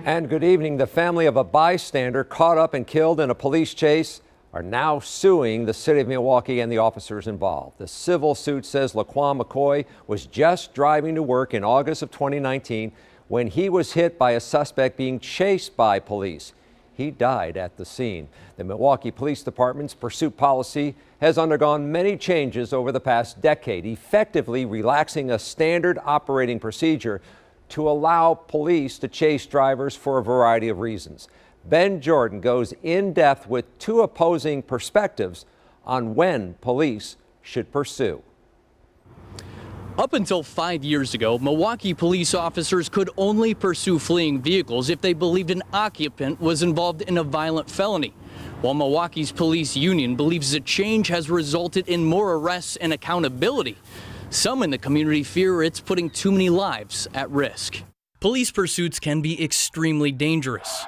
And good evening. The family of a bystander caught up and killed in a police chase are now suing the city of Milwaukee and the officers involved. The civil suit says Laquan McCoy was just driving to work in August of 2019 when he was hit by a suspect being chased by police. He died at the scene. The Milwaukee Police Department's pursuit policy has undergone many changes over the past decade, effectively relaxing a standard operating procedure to allow police to chase drivers for a variety of reasons. Ben Jordan goes in depth with two opposing perspectives on when police should pursue. Up until 5 years ago, Milwaukee police officers could only pursue fleeing vehicles if they believed an occupant was involved in a violent felony. While Milwaukee's police union believes the change has resulted in more arrests and accountability, some in the community fear it's putting too many lives at risk. Police pursuits can be extremely dangerous.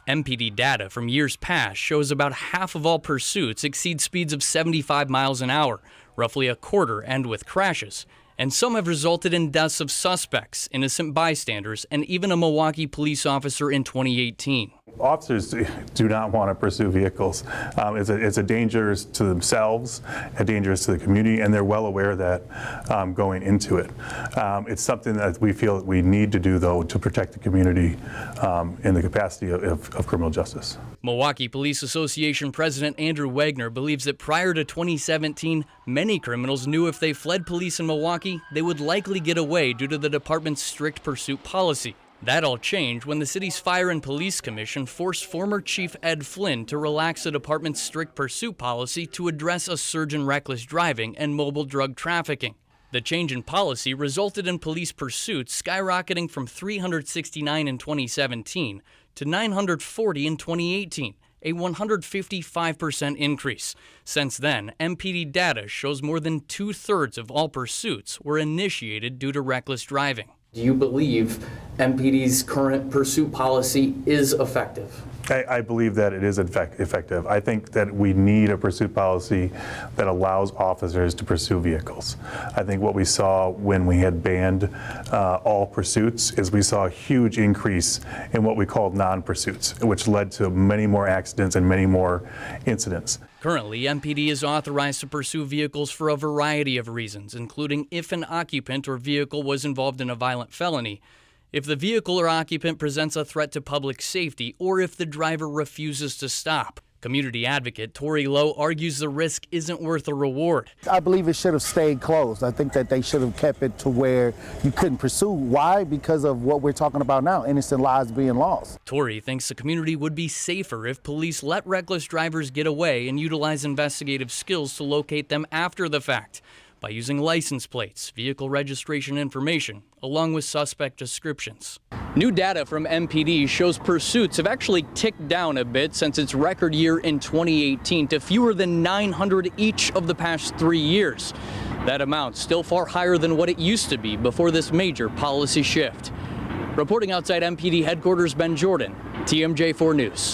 MPD data from years past shows about half of all pursuits exceed speeds of 75 miles an hour, roughly a quarter end with crashes, and some have resulted in deaths of suspects, innocent bystanders, and even a Milwaukee police officer in 2018. Officers do not want to pursue vehicles. It's a danger to themselves, a danger to the community, and they're well aware of that going into it. It's something that we feel that we need to do, though, to protect the community in the capacity of criminal justice. Milwaukee Police Association President Andrew Wagner believes that prior to 2017, many criminals knew if they fled police in Milwaukee, they would likely get away due to the department's strict pursuit policy. That all changed when the city's Fire and Police Commission forced former Chief Ed Flynn to relax the department's strict pursuit policy to address a surge in reckless driving and mobile drug trafficking. The change in policy resulted in police pursuits skyrocketing from 369 in 2017 to 940 in 2018, a 155% increase. Since then, MPD data shows more than 2/3 of all pursuits were initiated due to reckless driving. Do you believe MPD's current pursuit policy is effective? I believe that it is effective. I think that we need a pursuit policy that allows officers to pursue vehicles. I think what we saw when we had banned all pursuits is we saw a huge increase in what we called non-pursuits, which led to many more accidents and many more incidents. Currently, MPD is authorized to pursue vehicles for a variety of reasons, including if an occupant or vehicle was involved in a violent felony, if the vehicle or occupant presents a threat to public safety, or if the driver refuses to stop. Community advocate Tori Lowe argues the risk isn't worth the reward. I believe it should have stayed closed. I think that they should have kept it to where you couldn't pursue. Why? Because of what we're talking about now, innocent lives being lost. Tori thinks the community would be safer if police let reckless drivers get away and utilize investigative skills to locate them after the fact, by using license plates, vehicle registration information, along with suspect descriptions. New data from MPD shows pursuits have actually ticked down a bit since its record year in 2018 to fewer than 900 each of the past 3 years. That amount still far higher than what it used to be before this major policy shift. Reporting outside MPD headquarters, Ben Jordan, TMJ4 News.